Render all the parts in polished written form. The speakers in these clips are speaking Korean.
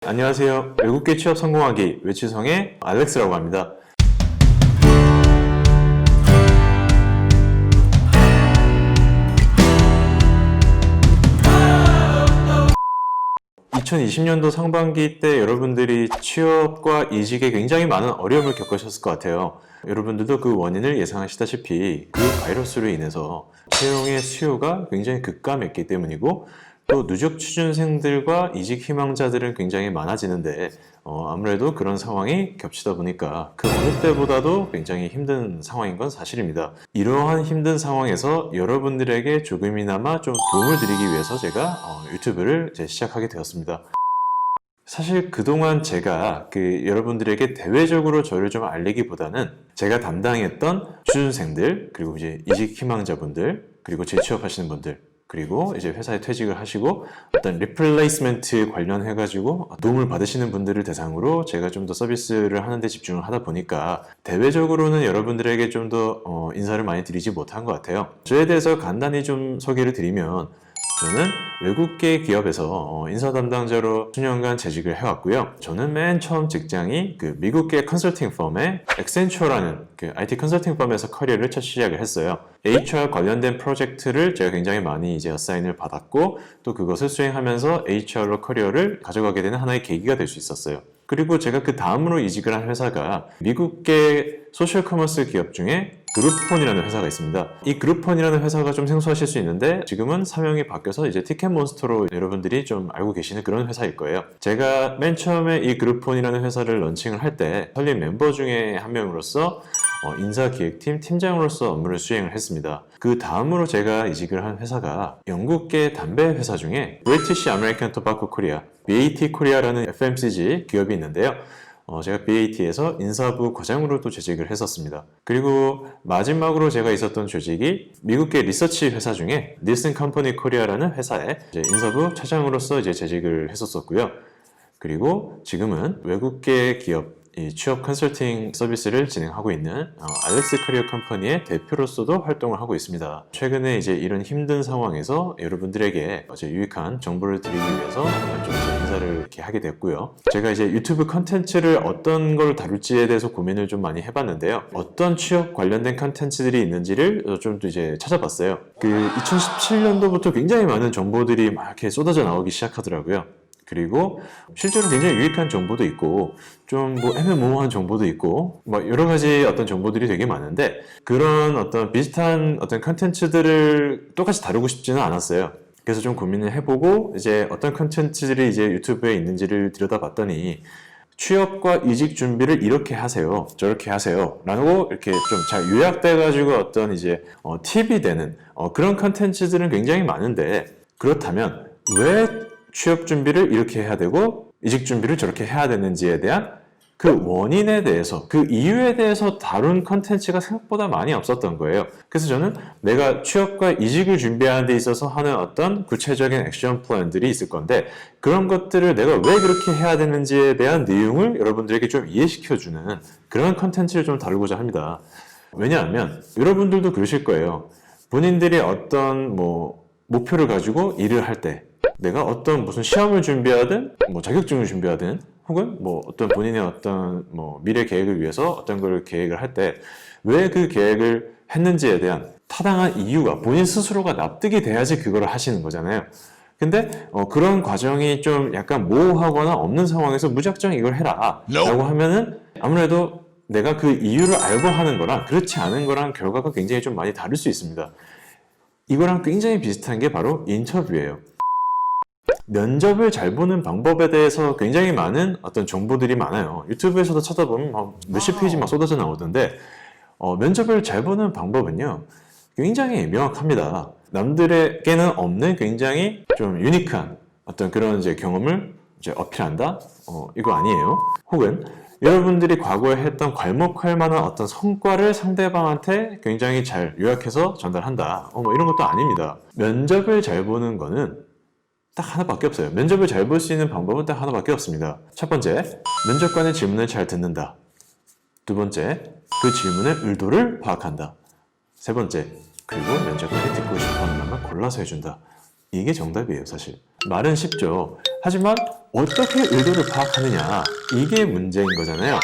안녕하세요. 외국계 취업 성공하기 외치성의 알렉스라고 합니다. 2020년도 상반기 때 여러분들이 취업과 이직에 굉장히 많은 어려움을 겪으셨을 것 같아요. 여러분들도 그 원인을 예상하시다시피 그 바이러스로 인해서 채용의 수요가 굉장히 급감했기 때문이고, 또 누적 취준생들과 이직 희망자들은 굉장히 많아지는데 아무래도 그런 상황이 겹치다 보니까 그 어느 때보다도 굉장히 힘든 상황인 건 사실입니다. 이러한 힘든 상황에서 여러분들에게 조금이나마 좀 도움을 드리기 위해서 제가 유튜브를 시작하게 되었습니다. 사실 그동안 제가 여러분들에게 대외적으로 저를 좀 알리기보다는 제가 담당했던 취준생들, 그리고 이제 이직 희망자분들, 그리고 재취업하시는 분들, 그리고 이제 회사에 퇴직을 하시고 어떤 리플레이스먼트 관련해가지고 도움을 받으시는 분들을 대상으로 제가 좀 더 서비스를 하는 데 집중을 하다 보니까 대외적으로는 여러분들에게 좀 더 인사를 많이 드리지 못한 것 같아요. 저에 대해서 간단히 좀 소개를 드리면, 저는 외국계 기업에서 인사 담당자로 수년간 재직을 해왔고요. 저는 맨 처음 직장이 미국계 컨설팅 펌의 액센처라는 IT 컨설팅 펌에서 커리어를 첫 시작을 했어요. HR 관련된 프로젝트를 제가 굉장히 많이 이제 어사인을 받았고, 또 그것을 수행하면서 HR로 커리어를 가져가게 되는 하나의 계기가 될 수 있었어요. 그리고 제가 그 다음으로 이직을 한 회사가 미국계 소셜 커머스 기업 중에 그룹폰이라는 회사가 있습니다. 이 그룹폰이라는 회사가 좀 생소하실 수 있는데, 지금은 사명이 바뀌어서 이제 티켓몬스터로 여러분들이 좀 알고 계시는 그런 회사일 거예요. 제가 맨 처음에 이 그룹폰이라는 회사를 런칭을 할 때 설립 멤버 중에 한 명으로서 인사기획팀 팀장으로서 업무를 수행을 했습니다. 그 다음으로 제가 이직을 한 회사가 영국계 담배 회사 중에 British American Tobacco Korea, BAT 코리아라는 FMCG 기업이 있는데요. 제가 BAT에서 인사부 과장으로 또 재직을 했었습니다. 그리고 마지막으로 제가 있었던 조직이 미국계 리서치 회사 중에 닐슨 컴퍼니 코리아라는 회사에 인사부 차장으로서 이제 재직을 했었고요. 그리고 지금은 외국계 기업 취업 컨설팅 서비스를 진행하고 있는 알렉스 커리어 컴퍼니의 대표로서도 활동을 하고 있습니다. 최근에 이제 이런 힘든 상황에서 여러분들에게 유익한 정보를 드리기 위해서 좀 인사를 이렇게 하게 됐고요. 제가 이제 유튜브 컨텐츠를 어떤 걸 다룰지에 대해서 고민을 좀 많이 해봤는데요. 어떤 취업 관련된 컨텐츠들이 있는지를 좀 또 이제 찾아봤어요. 2017년도부터 굉장히 많은 정보들이 막 이렇게 쏟아져 나오기 시작하더라고요. 그리고 실제로 굉장히 유익한 정보도 있고, 좀 애매모호한 정보도 있고, 여러 가지 어떤 정보들이 되게 많은데, 그런 어떤 비슷한 어떤 컨텐츠들을 똑같이 다루고 싶지는 않았어요. 그래서 좀 고민을 해보고, 이제 어떤 컨텐츠들이 이제 유튜브에 있는지를 들여다봤더니, 취업과 이직 준비를 이렇게 하세요, 저렇게 하세요 라고 이렇게 좀 잘 요약돼가지고 어떤 이제 팁이 되는 그런 컨텐츠들은 굉장히 많은데, 그렇다면 왜 취업 준비를 이렇게 해야 되고 이직 준비를 저렇게 해야 되는지에 대한 그 원인에 대해서, 그 이유에 대해서 다룬 컨텐츠가 생각보다 많이 없었던 거예요. 그래서 저는 내가 취업과 이직을 준비하는 데 있어서 하는 어떤 구체적인 액션 플랜들이 있을 건데, 그런 것들을 내가 왜 그렇게 해야 되는지에 대한 내용을 여러분들에게 좀 이해시켜주는 그런 컨텐츠를 좀 다루고자 합니다. 왜냐하면 여러분들도 그러실 거예요. 본인들이 어떤 목표를 가지고 일을 할 때, 내가 어떤 무슨 시험을 준비하든 자격증을 준비하든, 혹은 어떤 본인의 어떤 미래 계획을 위해서 어떤 걸 계획을 할 때 왜 그 계획을 했는지에 대한 타당한 이유가 본인 스스로가 납득이 돼야지 그걸 하시는 거잖아요. 근데 그런 과정이 좀 약간 모호하거나 없는 상황에서 무작정 이걸 해라 라고 하면은 아무래도 내가 그 이유를 알고 하는 거랑 그렇지 않은 거랑 결과가 굉장히 좀 많이 다를 수 있습니다. 이거랑 굉장히 비슷한 게 바로 인터뷰예요. 면접을 잘 보는 방법에 대해서 굉장히 많은 어떤 정보들이 많아요. 유튜브에서도 찾아보면 몇십 페이지 막 쏟아져 나오던데, 면접을 잘 보는 방법은요, 굉장히 명확합니다. 남들에게는 없는 굉장히 좀 유니크한 어떤 그런 이제 경험을 이제 어필한다? 이거 아니에요. 혹은 여러분들이 과거에 했던 괄목할 만한 어떤 성과를 상대방한테 굉장히 잘 요약해서 전달한다. 이런 것도 아닙니다. 면접을 잘 보는 거는 딱 하나밖에 없어요. 면접을 잘 볼 수 있는 방법은 딱 하나밖에 없습니다. 첫 번째, 면접관의 질문을 잘 듣는다. 두 번째, 그 질문의 의도를 파악한다. 세 번째, 그리고 면접관이 듣고 싶어하는 말만 골라서 해준다. 이게 정답이에요, 사실. 말은 쉽죠. 하지만 어떻게 의도를 파악하느냐, 이게 문제인 거잖아요.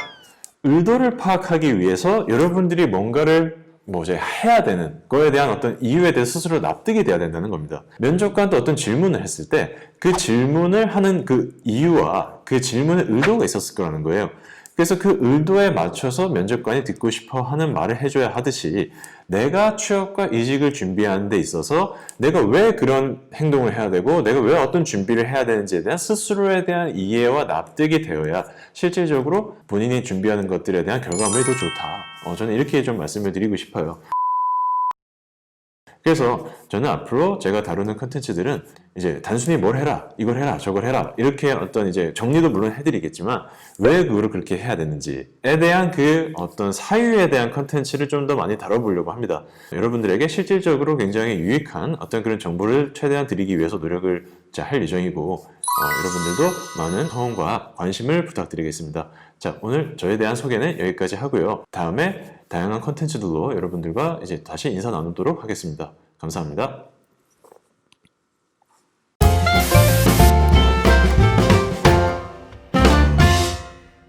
의도를 파악하기 위해서 여러분들이 뭔가를 이제 해야 되는 거에 대한 어떤 이유에 대해 스스로 납득이 돼야 된다는 겁니다. 면접관도 어떤 질문을 했을 때 그 질문을 하는 그 이유와 그 질문의 의도가 있었을 거라는 거예요. 그래서 그 의도에 맞춰서 면접관이 듣고 싶어 하는 말을 해줘야 하듯이 내가 취업과 이직을 준비하는 데 있어서 내가 왜 그런 행동을 해야 되고 내가 왜 어떤 준비를 해야 되는지에 대한 스스로에 대한 이해와 납득이 되어야 실질적으로 본인이 준비하는 것들에 대한 결과물이 더 좋다. 저는 이렇게 좀 말씀을 드리고 싶어요. 그래서 저는 앞으로 제가 다루는 컨텐츠들은 이제 단순히 뭘 해라, 이걸 해라, 저걸 해라 이렇게 어떤 이제 정리도 물론 해드리겠지만 왜 그거를 그렇게 해야 되는지에 대한 그 어떤 사유에 대한 컨텐츠를 좀 더 많이 다뤄보려고 합니다. 여러분들에게 실질적으로 굉장히 유익한 어떤 그런 정보를 최대한 드리기 위해서 노력을 할 예정이고 여러분들도 많은 성원과 관심을 부탁드리겠습니다. 자, 오늘 저에 대한 소개는 여기까지 하고요. 다음에 다양한 컨텐츠들로 여러분들과 이제 다시 인사 나누도록 하겠습니다. 감사합니다.